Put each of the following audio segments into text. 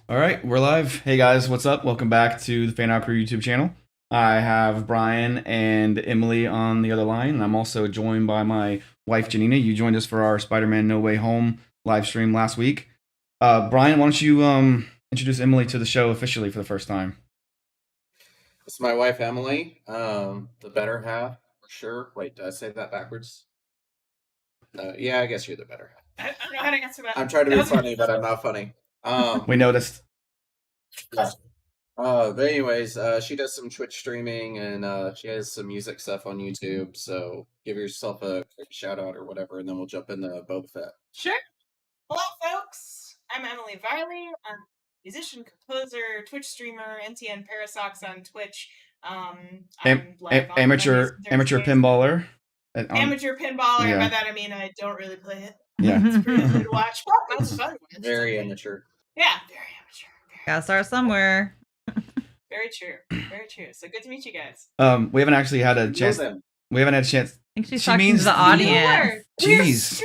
All right, we're live. Hey guys, what's up? Welcome back to the Fanout Crew YouTube channel. I have Brian and Emily on the other line, and I'm also joined by my wife Janina. You joined us for our Spider-Man No Way Home live stream last week. Brian, why don't you introduce Emily to the show officially for the first time? It's my wife Emily, the better half for sure. Wait, did I say that backwards? Yeah, I guess you're the better half. I don't know how to answer that. I'm trying to be funny, but I'm not funny. We noticed. Yeah. But anyways, she does some Twitch streaming and she has some music stuff on YouTube. So give yourself a quick shout out or whatever, and then we'll jump into Boba Fett. Sure. Hello, folks. I'm Emily Viley. I'm a musician, composer, Twitch streamer, NTN Parasox on Twitch. I'm live on amateur pinballer. Amateur pinballer. Yeah. By that I mean I don't really play it. Yeah. It's pretty good to watch. But that's fun. Very amateur. Yeah, very amateur. Gotta start somewhere. Very true. Very true. So good to meet you guys. We haven't actually had a chance. We haven't had a chance. I think she's talking to the audience. Jeez.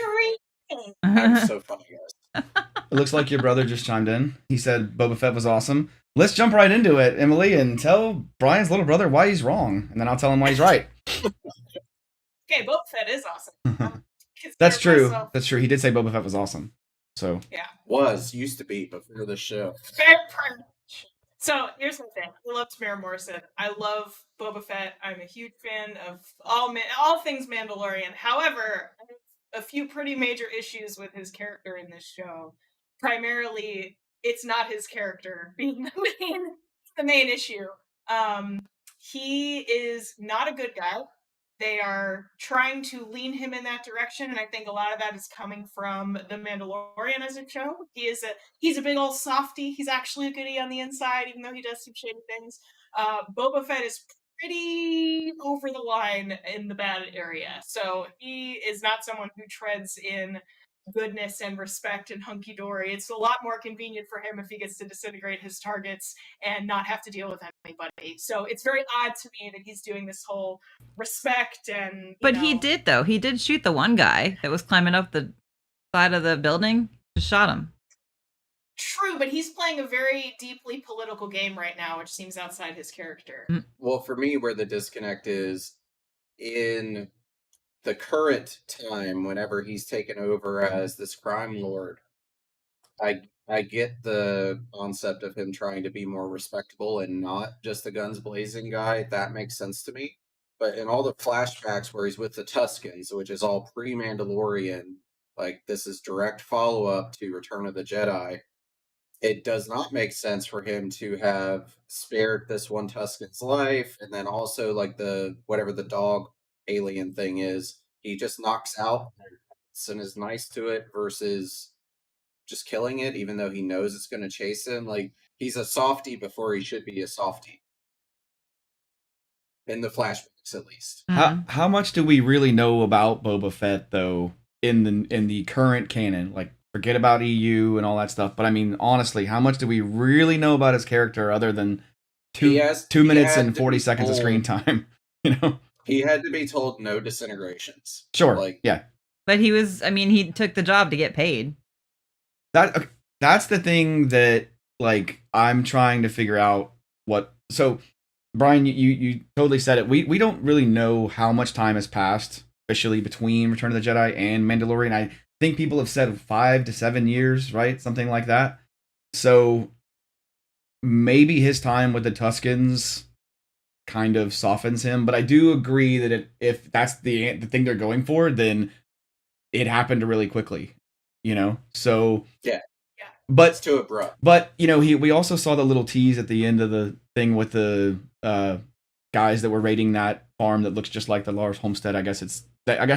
I'm so funny, guys. It looks like your brother just chimed in. He said Boba Fett was awesome. Let's jump right into it, Emily, and tell Brian's little brother why he's wrong, and then I'll tell him why he's right. Okay, Boba Fett is awesome. That's true. That's true. He did say Boba Fett was awesome. So yeah, used to be before the show. So here's the thing. I love Tamara Morrison. I love Boba Fett. I'm a huge fan of all things Mandalorian. However, I have a few pretty major issues with his character in this show. Primarily, it's not his character being the main issue. He is not a good guy. They are trying to lean him in that direction, and I think a lot of that is coming from The Mandalorian as a show. He's a big old softy. He's actually a goodie on the inside, even though he does some shady things. Boba Fett is pretty over the line in the bad area, so he is not someone who treads in goodness and respect and hunky-dory. It's a lot more convenient for him if he gets to disintegrate his targets and not have to deal with anybody. So it's very odd to me that he's doing this whole respect and But he did, though. He did shoot the one guy that was climbing up the side of the building. Just shot him. True, but he's playing a very deeply political game right now, which seems outside his character. Well, for me, where the disconnect is in the current time, whenever he's taken over as this crime lord, I get the concept of him trying to be more respectable and not just a guns blazing guy. That makes sense to me. But in all the flashbacks where he's with the Tuskens, which is all pre-Mandalorian, like this is direct follow-up to Return of the Jedi, it does not make sense for him to have spared this one Tusken's life, and then also like the whatever the dog alien thing is, he just knocks out and is nice to it versus just killing it, even though he knows it's going to chase him. Like he's a softy before he should be a softy. In the flashbacks, at least. How much do we really know about Boba Fett though in the current canon? Like, forget about EU and all that stuff. But I mean, honestly, how much do we really know about his character other than two minutes and 40 seconds of screen time? You know, he had to be told no disintegrations. Sure, like yeah. But he was. I mean, he took the job to get paid. That's the thing that like I'm trying to figure out what. So Brian, you totally said it. We don't really know how much time has passed officially between Return of the Jedi and Mandalorian. I think people have said 5 to 7 years, right? Something like that. So maybe his time with the Tuskens kind of softens him, but I do agree that if that's the thing they're going for, then it happened really quickly, you know? So yeah. But it's too abrupt. But you know, we also saw the little tease at the end of the thing with the guys that were raiding that farm that looks just like the Lars Homestead. I guess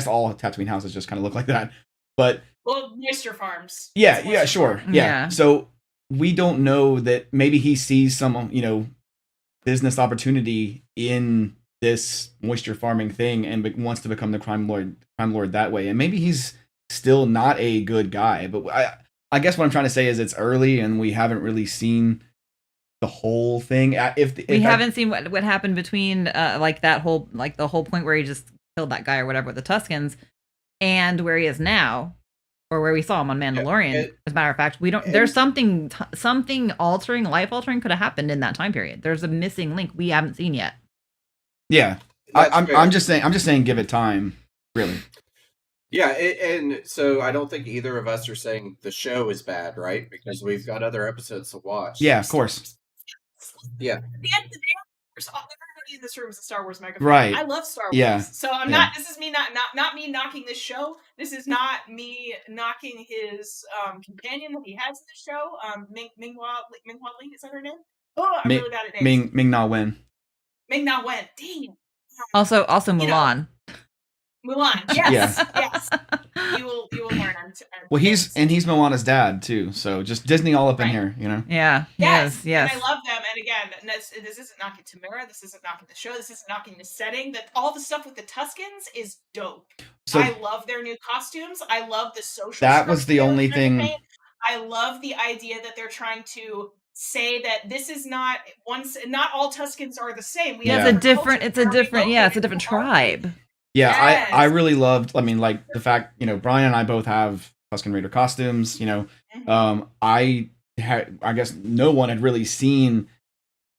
all Tatooine houses just kind of look like that. But moisture farms. Yeah, sure. Yeah. So we don't know that maybe he sees some, business opportunity in this moisture farming thing and wants to become the crime lord that way. And maybe he's still not a good guy, but I guess what I'm trying to say is it's early and we haven't really seen the whole thing. If we haven't seen what happened between the whole point where he just killed that guy or whatever with the Tuskens and where he is now, or where we saw him on Mandalorian. As a matter of fact, we don't. There's something altering, life altering could have happened in that time period. There's a missing link we haven't seen yet. Yeah, I'm just saying, give it time. Really. Yeah, and so I don't think either of us are saying the show is bad, right? Because we've got other episodes to watch. Yeah, of course. Yeah. At the end of the day, everybody in this room is a Star Wars mega fan. Right. I love Star Wars. Yeah. So I'm not. This is me not me knocking this show. This is not me knocking his companion that he has in the show. Ming-Hua Lee, is that her name? Oh, I'm really bad at names. Ming-Na Wen. Ming-Na Wen. Dang. Also Mulan. Mulan. Yes. Yes. You will learn. Well, he's Moana's dad too. So just Disney all up in here, you know. Yeah. Yes. Yes. And I love them. And again, this isn't knocking Tamara. This isn't knocking the show. This isn't knocking the setting. That all the stuff with the Tuskens is dope. So I love their new costumes. I love the social. That was the only thing. I love the idea that they're trying to say that this is not all Tuskens are the same. It's a different tribe. Yeah, yes. I really loved. I mean, like the fact, you know, Brian and I both have Tusken Raider costumes. You know, I guess no one had really seen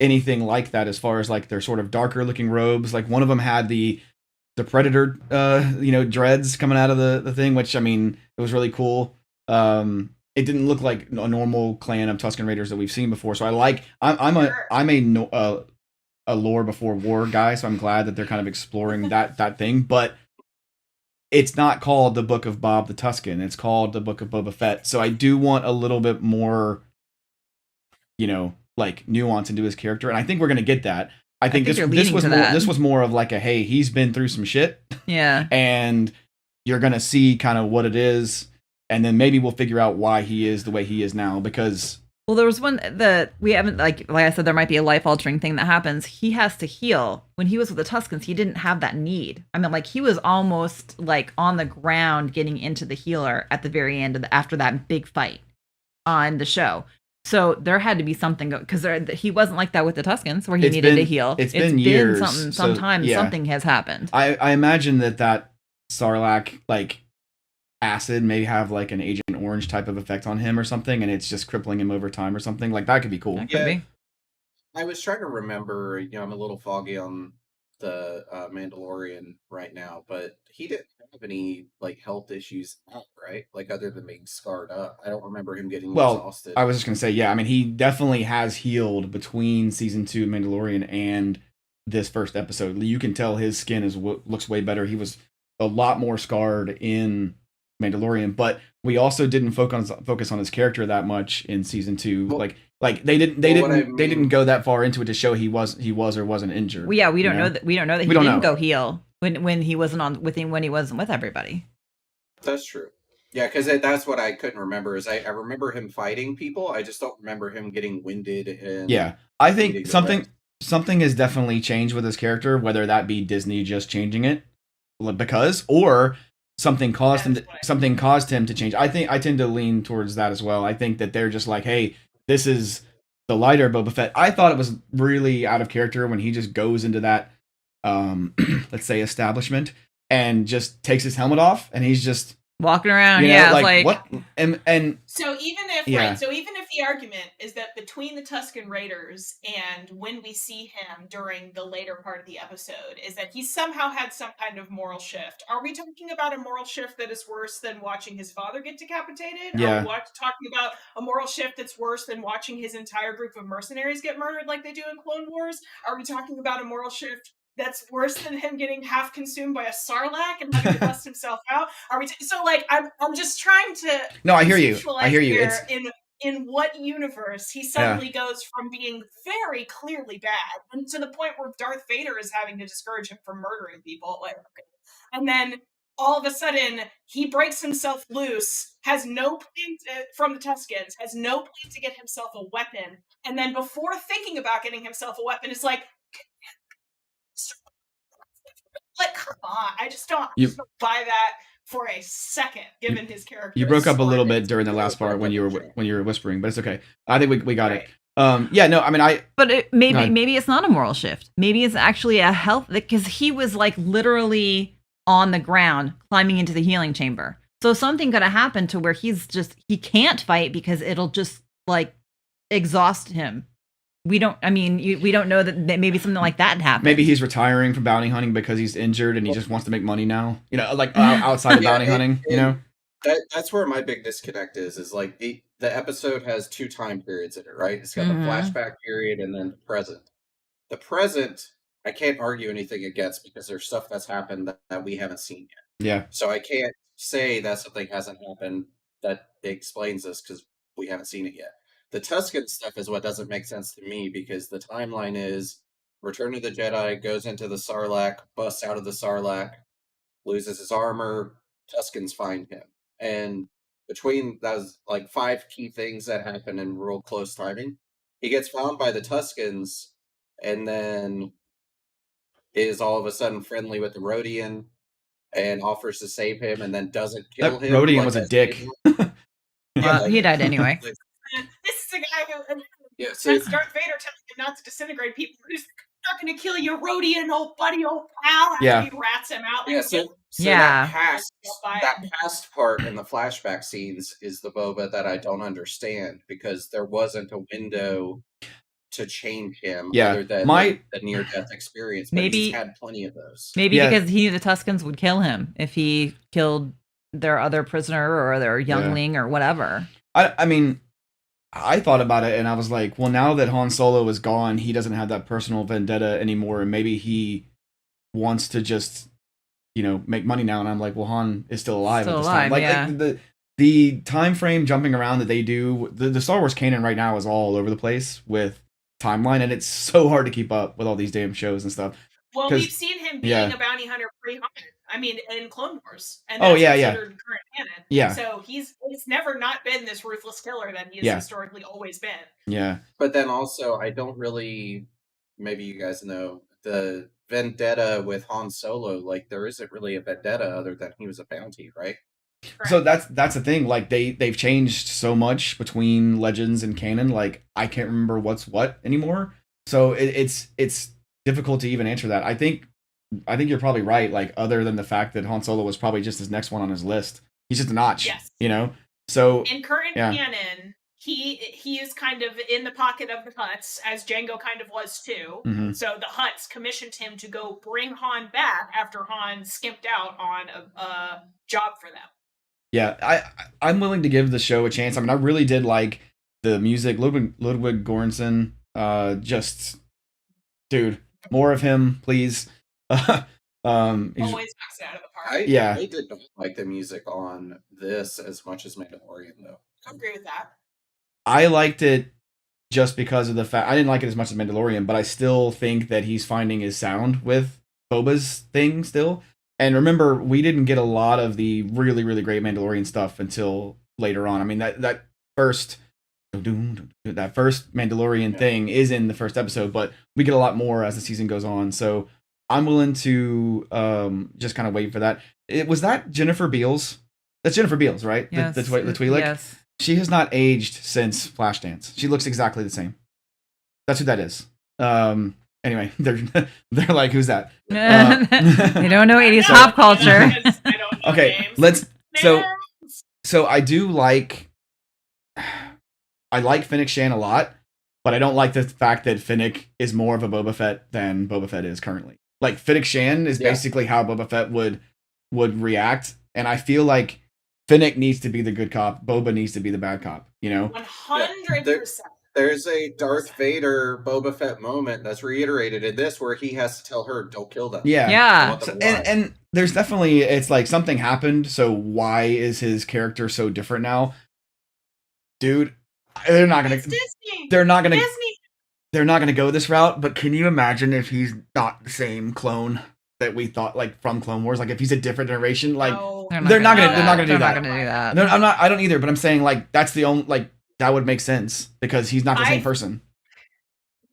anything like that as far as like their sort of darker looking robes. Like one of them had the Predator, dreads coming out of the thing, which I mean, it was really cool. It didn't look like a normal clan of Tusken Raiders that we've seen before. So I'm a lore before war guy, so I'm glad that they're kind of exploring that thing. But it's not called the Book of Bob the Tusken. It's called the Book of Boba Fett. So I do want a little bit more, like nuance into his character, and I think we're gonna get that. I think this was more of like a, hey, he's been through some shit. Yeah. And you're gonna see kind of what it is, and then maybe we'll figure out why he is the way he is now, because. Well, there was one that we haven't, like I said, there might be a life-altering thing that happens. He has to heal. When he was with the Tuskens, he didn't have that need. I mean, like, he was almost, like, on the ground getting into the healer at the very end after that big fight on the show. So there had to be something, because he wasn't like that with the Tuskens, where he needed to heal. It's been years. Sometimes something has happened. I imagine that Sarlacc, like, acid may have like an Agent Orange type of effect on him or something, and it's just crippling him over time or something. Like that could be cool. That could be. I was trying to remember, I'm a little foggy on the Mandalorian right now, but he didn't have any like health issues, right? Like other than being scarred up. I don't remember him getting exhausted. I was just gonna say, yeah, I mean, he definitely has healed between season 2 Mandalorian and this first episode. You can tell his skin looks way better. He was a lot more scarred in Mandalorian, but we also didn't focus on his character that much in season 2. Well, like they didn't go that far into it to show he was or wasn't injured. Well, yeah, we don't know that he didn't go heal when he wasn't when he wasn't with everybody. That's true. Yeah, because that's what I couldn't remember. Is I remember him fighting people. I just don't remember him getting winded. And yeah, I think something has definitely changed with his character, whether that be Disney just changing it or something caused him to change. I tend to lean towards that as well. I think that they're just like, hey, this is the lighter Boba Fett. I thought it was really out of character when he just goes into that let's say establishment and just takes his helmet off and he's just walking around, like what? And so even if the argument is that between the Tusken Raiders and when we see him during the later part of the episode is that he somehow had some kind of moral shift. Are we talking about a moral shift that is worse than watching his father get decapitated? Yeah. Are we talking about a moral shift that's worse than watching his entire group of mercenaries get murdered like they do in Clone Wars? Are we talking about a moral shift that's worse than him getting half consumed by a Sarlacc and having to bust himself out? Are we I'm just trying to I hear you. It's in what universe he suddenly goes from being very clearly bad and to the point where Darth Vader is having to discourage him from murdering people. And then all of a sudden he breaks himself loose, has no plan from the Tuskens, has no plan to get himself a weapon, and then before thinking about getting himself a weapon, it's like come on, I just don't buy that for a second, given his character. You broke up a little bit during the last part when you were whispering, but it's okay. I think we got it. But maybe it's not a moral shift. Maybe it's actually a health, because he was like literally on the ground climbing into the healing chamber. So something could have happened to where he can't fight because it'll just like exhaust him. We don't know that maybe something like that happened. Maybe he's retiring from bounty hunting because he's injured and he just wants to make money now. You know, like outside of bounty hunting, you know? That's where my big disconnect is like the episode has 2 time periods in it, right? It's got the flashback period and then the present. The present, I can't argue anything against because there's stuff that's happened that we haven't seen yet. Yeah. So I can't say that something hasn't happened that explains this because we haven't seen it yet. The Tusken stuff is what doesn't make sense to me because the timeline is Return of the Jedi, goes into the Sarlacc, busts out of the Sarlacc, loses his armor, Tuskens find him. And between those like 5 key things that happen in real close timing, he gets found by the Tuskens and then is all of a sudden friendly with the Rodian and offers to save him and then doesn't kill him. Rodian like was a dick. He died anyway. This is a guy who so has Darth Vader telling him not to disintegrate people. Who's not going to kill you, Rodian, old buddy, old pal? After Yeah. he rats him out. Yeah, Like, so Yeah. that past part in the flashback scenes is the Boba that I don't understand because there wasn't a window to change him other than the near-death experience. But Maybe- he's had plenty of those. Maybe because he knew the Tuskens would kill him if he killed their other prisoner or their youngling or whatever. I mean, I thought about it and I was like, well, now that Han Solo is gone, he doesn't have that personal vendetta anymore, and maybe he wants to just, you know, make money now. And I'm like, well, Han is still alive at this time. Like the time frame jumping around that they do, the Star Wars canon right now is all over the place with timeline, and it's so hard to keep up with all these damn shows and stuff. Well, we've seen him being a bounty hunter pre-Han. I mean, in Clone Wars, and that's considered current canon. Yeah. So he's never not been this ruthless killer that he has historically always been. Yeah. But then also, I don't really. Maybe you guys know the vendetta with Han Solo. Like, there isn't really a vendetta other than he was a bounty, right? Correct. So that's the thing. Like they've changed so much between Legends and canon. Like I can't remember what's what anymore. So it's difficult to even answer that. I think you're probably right. Like other than the fact that Han Solo was probably just his next one on his list. He's just a notch. Yes. You know. So in current canon, he is kind of in the pocket of the Hutts, as Jango kind of was too. Mm-hmm. So the Hutts commissioned him to go bring Han back after Han skimped out on a job for them. Yeah, I'm willing to give the show a chance. I mean, I really did like the music. Ludwig Göransson, just dude, more of him, please. Always knocks it out of the park. I did not like the music on this as much as Mandalorian, though. I agree with that. I liked it just because of the fact I didn't like it as much as Mandalorian, but I still think that he's finding his sound with Boba's thing still. And remember, we didn't get a lot of the really, really great Mandalorian stuff until later on. I mean, that first Mandalorian thing is in the first episode, but we get a lot more as the season goes on. So I'm willing to just kind of wait for that. Was that Jennifer Beals? That's Jennifer Beals, right? Yes. The Twi'lek? Yes. She has not aged since Flashdance. She looks exactly the same. That's who that is. Anyway, they're like, who's that? They don't know 80s pop culture. I don't know Okay, names. So I do like. I like Fennec Shan a lot, but I don't like the fact that Fennec is more of a Boba Fett than Boba Fett is currently. Like Fennec Shan is basically how Boba Fett would react, and I feel like Fennec needs to be the good cop. Boba needs to be the bad cop. You know, 100%. There's a Darth Vader Boba Fett moment that's reiterated in this where he has to tell her, "Don't kill them." Yeah. So, and there's definitely, it's like something happened. So why is his character so different now, dude? They're not gonna. It's Disney. They're not gonna. Disney. They're not gonna go this route. But can you imagine if he's not the same clone that we thought, like from Clone Wars? Like if he's a different generation, like they're not gonna do that. No, I don't either. But I'm saying like that's the only like. That would make sense because he's not the same person.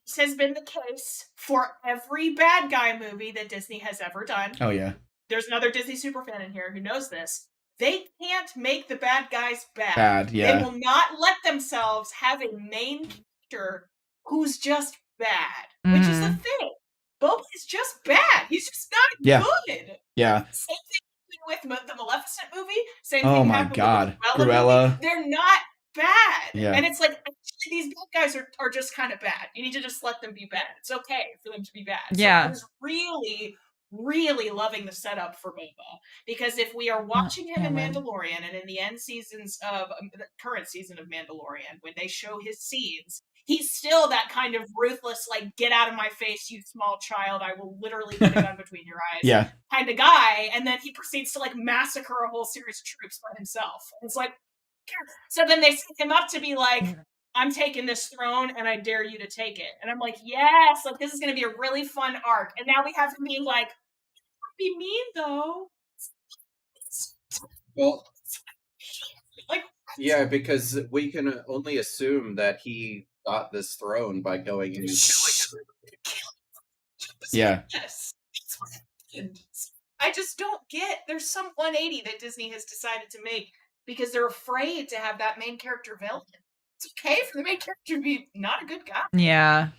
This has been the case for every bad guy movie that Disney has ever done. Oh, yeah. There's another Disney superfan in here who knows this. They can't make the bad guys bad. Bad, yeah. They will not let themselves have a main character who's just bad, which is the thing. Boba is just bad. He's just not good. Yeah. Same thing with the Maleficent Protestant movie. Same Oh thing my happened God. with the Cruella Cruella. movie. They're not bad. Yeah. And it's like, these bad guys are just kind of bad. You need to just let them be bad. It's okay for them to be bad. Yeah. So I was really, really loving the setup for Boba, because if we are watching him in Mandalorian and in the end seasons of the current season of Mandalorian, when they show his scenes, he's still that kind of ruthless, like, get out of my face, you small child, I will literally put a gun between your eyes Yeah. kind of guy. And then he proceeds to like massacre a whole series of troops by himself. And it's like, so then they set him up to be like, I'm taking this throne and I dare you to take it. And I'm like, yes, like this is going to be a really fun arc. And now we have him being like, be mean though. Well, like, yeah, because we can only assume that he got this throne by going and killing everybody. Yeah. Yes. That's what happened. I just don't get, there's some 180 that Disney has decided to make because they're afraid to have that main character villain. It's okay for the main character to be not a good guy. Yeah.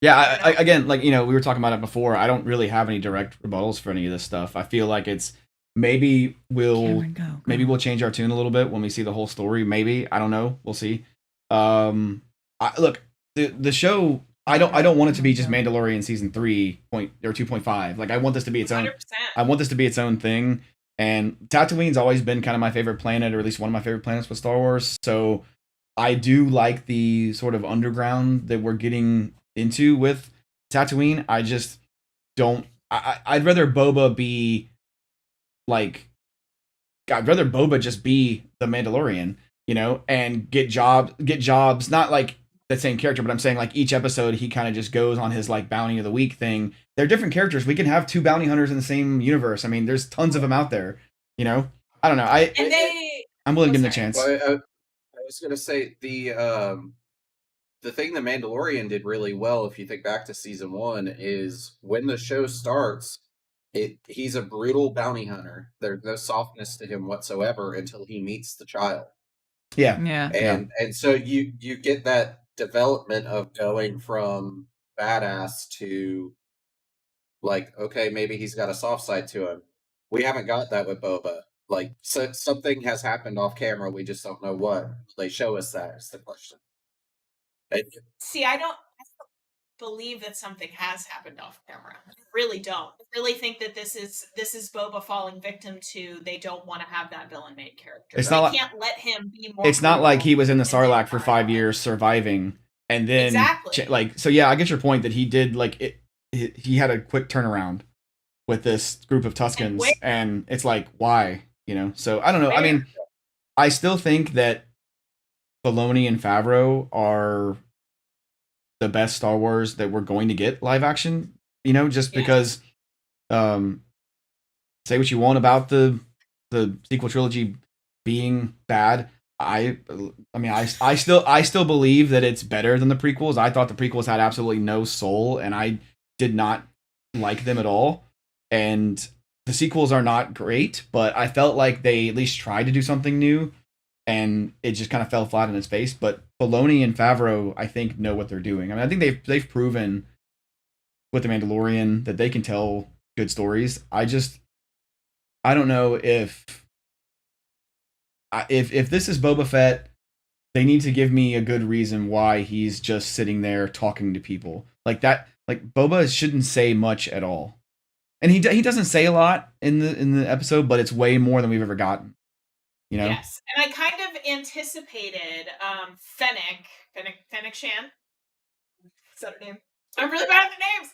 Yeah, I again, like, you know, we were talking about it before. I don't really have any direct rebuttals for any of this stuff. I feel like it's maybe Cameron, go. maybe we'll change our tune a little bit when we see the whole story. Maybe, I don't know. We'll see. Look, the show. I don't want it to be just Mandalorian season 3 point or 2.5. Like, I want this to be its own. 100%. I want this to be its own thing. And Tatooine's always been kind of my favorite planet, or at least one of my favorite planets with Star Wars. So I do like the sort of underground that we're getting into with Tatooine. I just don't. I'd rather Boba be like. I'd rather Boba just be the Mandalorian, you know, and get jobs. Not like the same character, but I'm saying like each episode he kind of just goes on his like bounty of the week thing. They're different characters. We can have 2 bounty hunters in the same universe. I mean, there's tons of them out there. You know, I don't know. I'm willing to give them a chance. Well, I was gonna say the thing the Mandalorian did really well, if you think back to season 1, is when the show starts, he's a brutal bounty hunter. There's no softness to him whatsoever until he meets the child. Yeah. Yeah. And so you get that development of going from badass to like, okay, maybe he's got a soft side to him. We haven't got that with Boba. Like, so something has happened off camera. We just don't know what. They show us that is the question. See, I don't believe that something has happened off camera. I really don't. I really think that this is Boba falling victim to they don't want to have that villain made character. It's not they can't let him be more. It's not like he was in the and then Sarlacc for 5 years surviving, and then Exactly. like, so yeah, I get your point that he did like it. He had a quick turnaround with this group of Tuskens, and it's like, why, you know? So I don't know. I mean, I still think that Filoni and Favreau are the best Star Wars that we're going to get live action, you know, just because say what you want about the sequel trilogy being bad. I mean, I still believe that it's better than the prequels. I thought the prequels had absolutely no soul, and I did not like them at all. And the sequels are not great, but I felt like they at least tried to do something new, and it just kind of fell flat on its face. But Filoni and Favreau, I think, know what they're doing. I mean, I think they've proven with The Mandalorian that they can tell good stories. I don't know if this is Boba Fett, they need to give me a good reason why he's just sitting there talking to people like that. Like, Boba shouldn't say much at all, and he doesn't say a lot in the episode, but it's way more than we've ever gotten. You know? Yes, and I kind of anticipated Fennec Shan. Is that her name? I'm really bad at the names.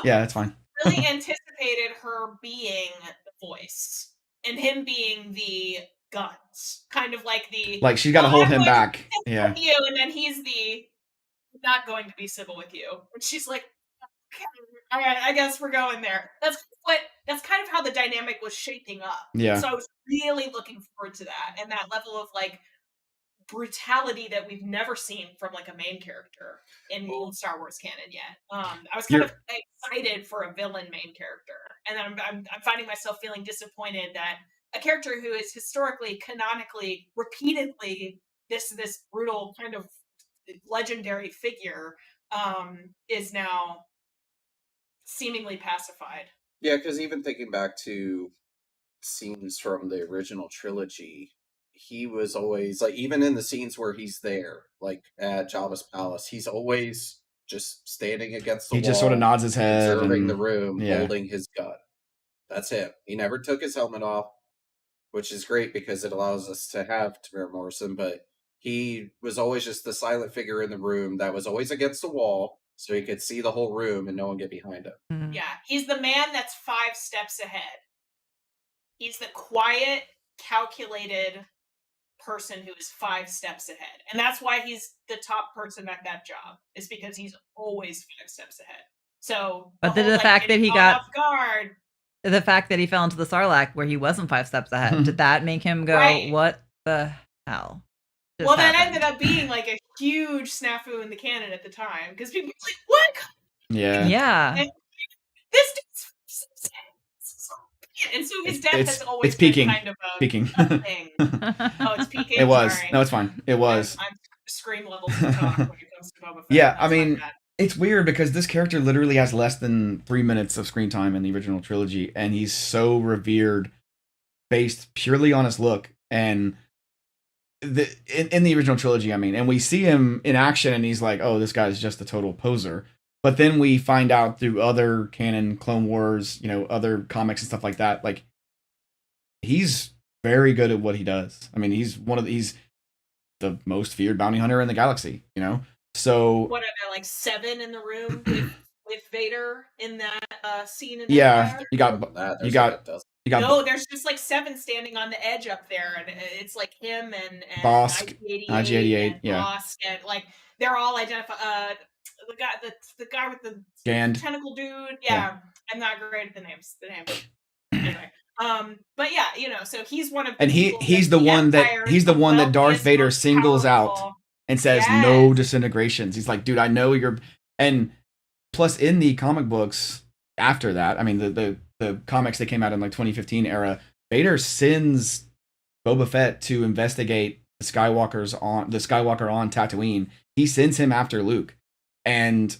Yeah, that's fine. Really anticipated her being the voice and him being the guns, kind of like she's got to hold him back. Yeah, you, and then he's the not going to be civil with you, and she's like, okay, all right, I guess we're going there. That's kind of how the dynamic was shaping up. Yeah. So I was really looking forward to that, and that level of like brutality that we've never seen from like a main character in Star Wars canon yet. I was kind of excited for a villain main character, and I'm finding myself feeling disappointed that a character who is historically, canonically, repeatedly this brutal kind of legendary figure is now seemingly pacified. Yeah, because even thinking back to scenes from the original trilogy, he was always like, even in the scenes where he's there, like at Jabba's palace, he's always just standing against the He wall, just sort of nods his head, observing and the room, yeah. holding his gun. That's him. He never took his helmet off, which is great because it allows us to have Tamara Morrison, but he was always just the silent figure in the room that was always against the wall, so he could see the whole room and no one get behind him. Mhm. Yeah, he's the man that's 5 steps ahead. He's the quiet, calculated person who is 5 steps ahead. And that's why he's the top person at that job, is because he's always 5 steps ahead. So, But the fact that he getting caught got off guard, the fact that he fell into the Sarlacc where he wasn't 5 steps ahead, did that make him go, Right. what the hell? just well, that happened?" ended up being like a huge snafu in the canon at the time, because people were like, what? Yeah. Yeah. And this dude's 5 steps ahead. And so his death has always it's peaking. been kind of Peaking. a thing. Oh, it's peaking? It was. Sorry. No, it's fine. It was. I'm scream levels to talk when it comes to Boba Fett. Yeah, That's I my mean, bad. it's weird because this character literally has less than 3 minutes of screen time in the original trilogy, and he's so revered based purely on his look. And in the original trilogy, I mean, and we see him in action, and he's like, oh, this guy's just a total poser. But then we find out through other canon, Clone Wars, other comics and stuff like that, like, he's very good at what he does. I mean, he's the most feared bounty hunter in the galaxy, So What are there, like 7 in the room with Vader in that scene? In yeah, Empire? you got No, there's just like 7 standing on the edge up there, and it's like him and Bosk, IG-88, and yeah. Bosk, and like they're all identified. The guy with the Gand. tentacle dude. Yeah, I'm not great at the names. Anyway. But yeah, so he's one of the and he's the one that Darth Vader singles out and says no disintegrations. He's like, dude, I know you're. And plus, in the comic books after that, I mean, the comics that came out in like 2015 era, Vader sends Boba Fett to investigate the Skywalker on Tatooine. He sends him after Luke, and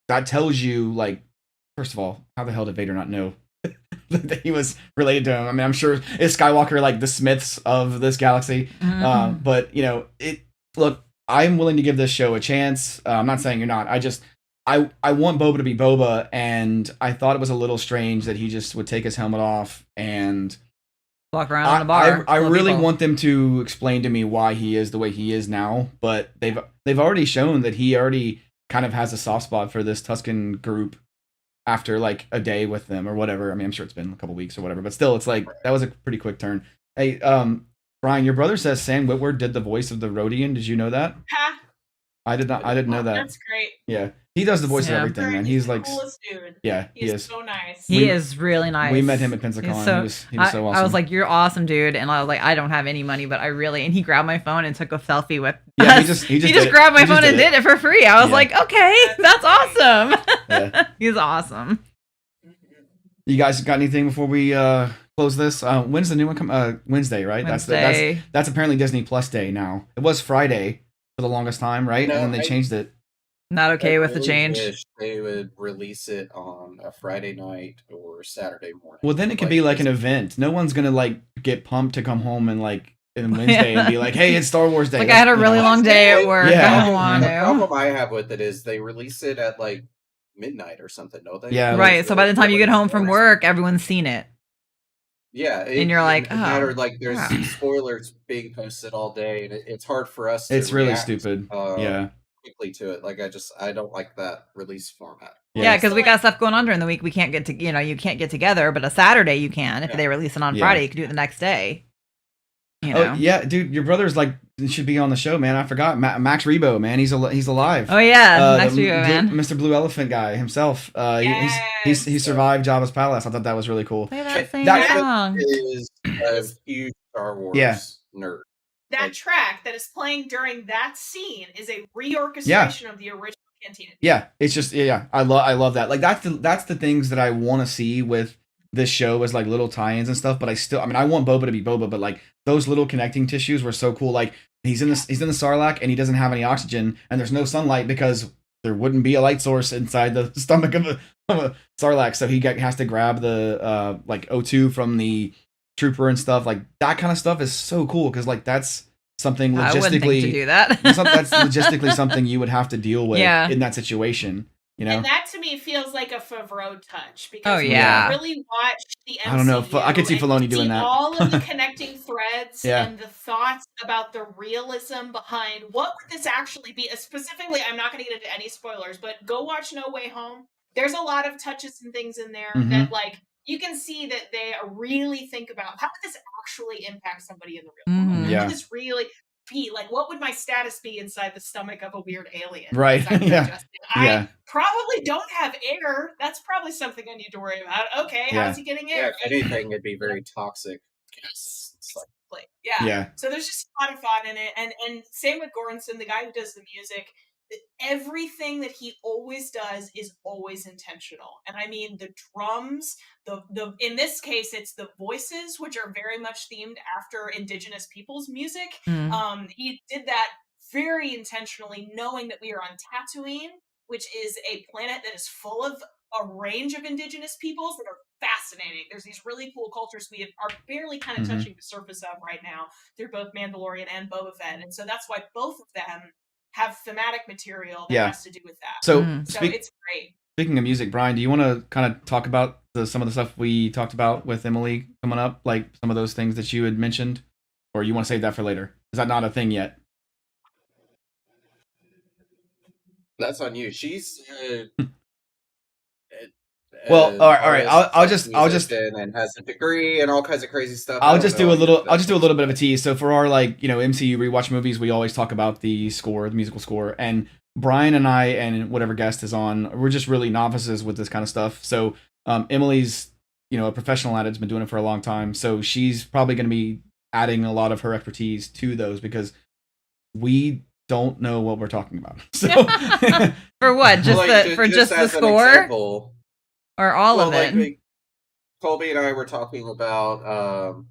that tells you, like, first of all, how the hell did Vader not know that he was related to him? I mean, I'm sure is Skywalker like the Smiths of this galaxy. Mhm. But look, I'm willing to give this show a chance. I'm not saying you're not. I want Boba to be Boba, and I thought it was a little strange that he just would take his helmet off and walk around in a bar. I really people. want them to explain to me why he is the way he is now, but they've already shown that he already kind of has a soft spot for this Tusken group after like a day with them or whatever. I mean, I'm sure it's been a couple weeks or whatever, but still, it's like that was a pretty quick turn. Hey, Brian, your brother says Sam Witwer did the voice of the Rodian. Did you know that? Ha! I didn't know that. That's great. Yeah, he does the voice of everything, man. He's the like, coolest dude. yeah, he is so nice. He is really nice. We met him at Pensacon. He was so awesome. I was like, you're awesome, dude. And I was like, I don't have any money, but and he grabbed my phone and took a selfie with yeah, us. he just grabbed my phone and did it for free. I was like, okay, that's awesome. Yeah. He's awesome. You guys got anything before we close this? When's the new one come? Wednesday, right? Wednesday. That's apparently Disney Plus Day now. It was Friday for the longest time, right? And then they changed it. Not okay I with the really change. wish they would release it on a Friday night or Saturday morning. Well, then it could be like an event. No one's gonna like get pumped to come home and like in Wednesday and be like, "Hey, it's Star Wars Day." Like I had a really long day at work. Yeah. I don't want The to. problem I have with it is they release it at like midnight or something, don't they? Yeah, Right. So by the time you get home from work, everyone's seen it. Yeah, And you're like, matter oh, like there's yeah. spoilers being posted all day, and it's hard for us. It's to really react, stupid. quickly to it. Like I don't like that release format. Yeah, because we got stuff going on during the week. We can't get to, you can't get together, but a Saturday you can. If they release it on Friday, you can do it the next day. Oh yeah, dude, your brother's like should be on the show, man. I forgot Max Rebo, man. He's alive. Oh yeah, Max Rebo, man. Mr. Blue Elephant guy himself. He survived Jabba's palace. I thought that was really cool. Play that same That song. is a huge Star Wars nerd. That track that is playing during that scene is a reorchestration of the original Cantina. Yeah, it's just I love that. Like that's the things that I want to see with this show is like little tie-ins and stuff. But I want Boba to be Boba, but like those little connecting tissues were so cool. Like he's in the Sarlacc and he doesn't have any oxygen and there's no sunlight because there wouldn't be a light source inside the stomach of a Sarlacc. So he has to grab the like O2 from the trooper and stuff, like that kind of stuff is so cool because like that's something I wouldn't think to logistically do that. that's logistically something you would have to deal with Yeah. in that situation. You know, And that to me feels like a Favreau touch because Oh, when yeah. you really watch the MCU, I don't know. I could see and you Filoni doing see that. all of the connecting threads Yeah. and the thoughts about the realism behind what would this actually be. Specifically, I'm not going to get into any spoilers, but go watch No Way Home. There's a lot of touches and things in there Mhm. that like you can see that they really think about how would this actually impact somebody in the real world? How Yeah. would this really be like? What would my status be inside the stomach of a weird alien? Right. as I'm Yeah. digesting? Yeah. I probably don't have air. That's probably something I need to worry about. Okay, Yeah. how's he getting Yeah, air? if anything, it'd be very toxic. Yes. It's like, Yeah. Yeah. So there's just a lot of thought in it, and same with Goranson, the guy who does the music. Everything that he always does is always intentional, and I mean the drums, the in this case it's the voices, which are very much themed after Indigenous people's music. Mm. He did that very intentionally, knowing that we are on Tatooine, which is a planet that is full of a range of Indigenous peoples that are fascinating. There's these really cool cultures we are barely kind of Mhm. touching the surface of right now through both Mandalorian and Boba Fett, and so that's why both of them have thematic material that Yeah. has to do with that. So So it's great. speaking of music, Brian, do you want to kind of talk about some of the stuff we talked about with Emily coming up, like some of those things that you had mentioned, or you want to save that for later? Is that not a thing yet? that's on you. She's Well, all right. artist, I'll just musician, and has a degree and all kinds of crazy stuff. I'll just do a little bit of a tease. So for our like, MCU rewatch movies, we always talk about the score, the musical score, and Brian and I and whatever guest is on, we're just really novices with this kind of stuff. So Emily's, a professional at it, has been doing it for a long time. So she's probably going to be adding a lot of her expertise to those because we don't know what we're talking about. So For what? Just just the as an score example, or all of it? Like Colby and I were talking about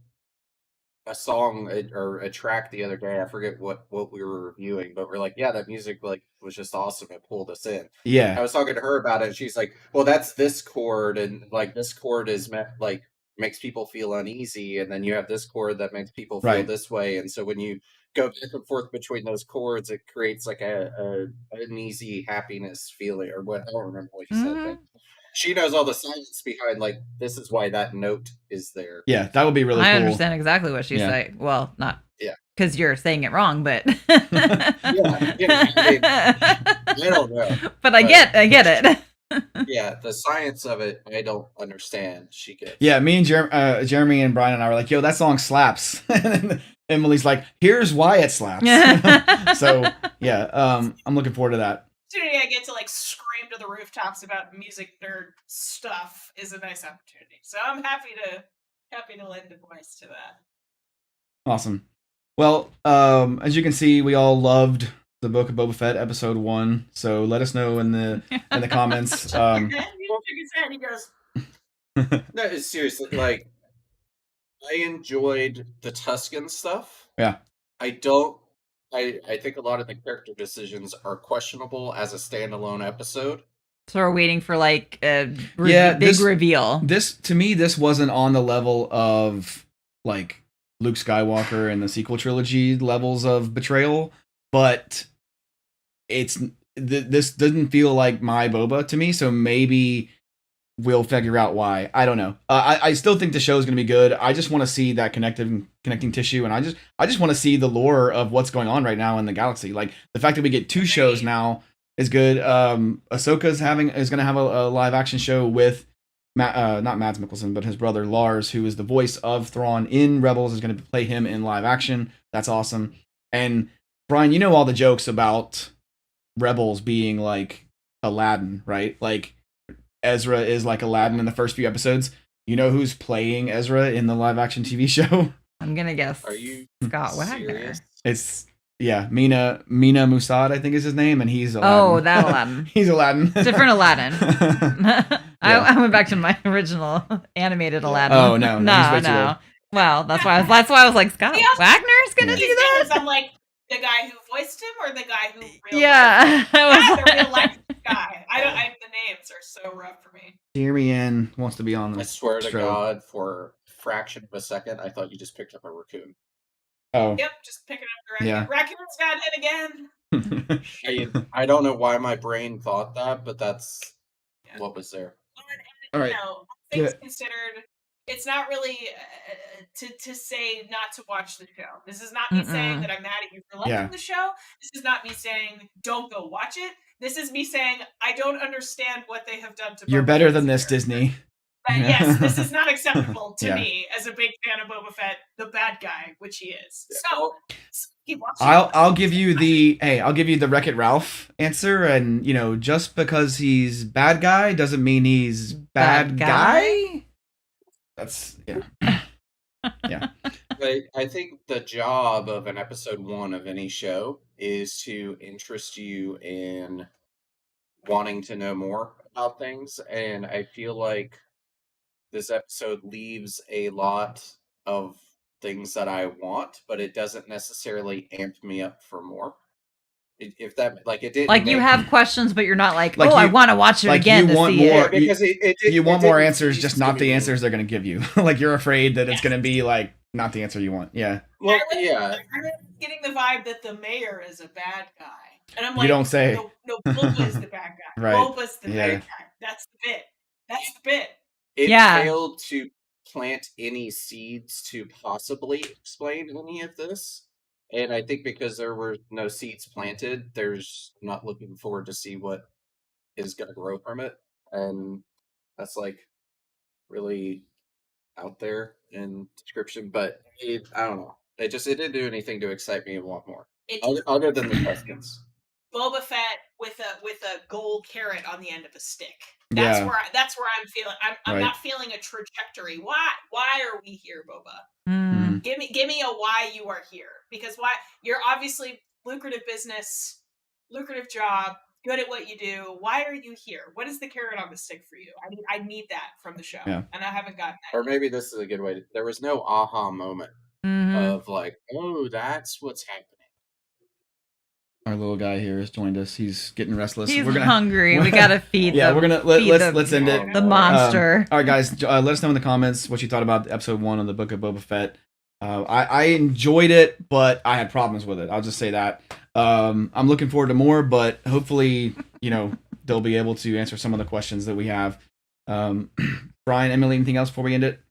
a song or a track the other day. I forget what we were reviewing, but we're like, yeah, that music like was just awesome. It pulled us in. Yeah. I was talking to her about it, and she's like, well, that's this chord, and like this chord is like makes people feel uneasy, and then you have this chord that makes people feel Right. this way, and so when you go back and forth between those chords, it creates like a uneasy happiness feeling, or what I don't remember what you said. But she knows all the science behind like this is why that note is there. Yeah, that would be really cool. I understand exactly what she's Yeah. saying. Well, not Yeah. because you're saying it wrong, but Yeah, I don't know. But I get it. Yeah, the science of it, I don't understand. She gets. Yeah, me and Jeremy and Brian and I were like, yo, that song slaps. And Emily's like, here's why it slaps. So, yeah, I'm looking forward to that. Opportunity I get to like scream to the rooftops about music nerd stuff is a nice opportunity. So I'm happy to lend a voice to that. Awesome. Well, as you can see, we all loved the Book of Boba Fett episode 1. So let us know in the comments. He shook his head. He goes, No, seriously, like I enjoyed the Tuscan stuff. Yeah. I think a lot of the character decisions are questionable as a standalone episode. So we're waiting for like a big reveal. To me, this wasn't on the level of like Luke Skywalker and the sequel trilogy levels of betrayal, but this doesn't feel like my Boba to me. So maybe we'll figure out why. I don't know. I still think the show is going to be good. I just want to see that connecting tissue, and I just want to see the lore of what's going on right now in the galaxy. Like the fact that we get 2 shows now is good. Ahsoka is going to have a live action show with not Mads Mikkelsen, but his brother Lars, who is the voice of Thrawn in Rebels, is going to play him in live action. That's awesome. And Brian, you know all the jokes about Rebels being like Aladdin, right? Like Ezra is like Aladdin in the first few episodes. You know who's playing Ezra in the live action TV show? I'm gonna guess. Are you Scott Wagner? serious? It's Mina Musad, I think is his name, and he's Aladdin. Oh, that Aladdin. He's Aladdin. Different Aladdin. I went back to my original animated Aladdin. Oh no, he's way too old. Well, that's why I was like, Scott Wagner's gonna do that. I'm like the guy who voiced him or the guy who Yeah, the real life guy. The names are so rough for me. Tyrion wants to be on the I swear to show. God, for a fraction of a second, I thought you just picked up a raccoon. Oh. Yep, just picking up the raccoon. Yeah. Raccoon's got it again. I don't know why my brain thought that, but that's what was there. All right. You know, all things Yeah. considered, it's not really to say not to watch the show. This is not me saying that I'm mad at you for liking the show. This is not me saying don't go watch it. This is me saying I don't understand what they have done to You're Boba better Fett than as a this, character. Disney. But yes, this is not acceptable to Yeah. me as a big fan of Boba Fett, the bad guy, which he is. So keep watching. I'll give you the Wreck-It Ralph answer, and you know, just because he's bad guy doesn't mean he's bad guy. That's yeah. I think the job of an episode 1 of any show is to interest you in wanting to know more about things, and I feel like this episode leaves a lot of things that I want, but it doesn't necessarily amp me up for more. If that it didn't Like you make- have questions, but you're not like, Like I you- want to watch it like again you to want see more- it. because you want it more didn't answers, cease just to not the be- answers they're gonna give you. Like you're afraid that it's gonna be like not the answer you want. Yeah. Well, yeah. I'm getting the vibe that the mayor is a bad guy, and I'm You like, don't say. No, Boba's the bad guy. Right. Boba's the Yeah. bad guy. That's the bit. That's the bit. It Yeah. failed to plant any seeds to possibly explain any of this. And I think because there were no seeds planted, there's not looking forward to see what is going to grow from it. And that's really out there in description. But I don't know. It didn't do anything to excite me and want more. Other than the Tuscans. Boba Fett with a gold carrot on the end of a stick. That's where I'm feeling. I'm not feeling a trajectory. Why are we here, Boba? Mm. Give me a why you are here, because why you're obviously lucrative business, lucrative job, good at what you do. Why are you here? What is the carrot on the stick for you? I need that from the show, and I haven't gotten that. Or maybe this is a good way. There was no aha moment of oh, that's what's happening. Our little guy here has joined us. He's getting restless. He's hungry. We gotta feed. Yeah, we're gonna let's end it. The monster. All right, guys, let us know in the comments what you thought about episode 1 of the Book of Boba Fett. I enjoyed it, but I had problems with it. I'll just say that. I'm looking forward to more, but hopefully, they'll be able to answer some of the questions that we have. Brian, Emily, anything else before we end it?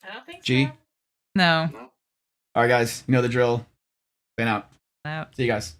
I don't think G? so. No. All right, guys, you know the drill. Fanout. Out. See you guys.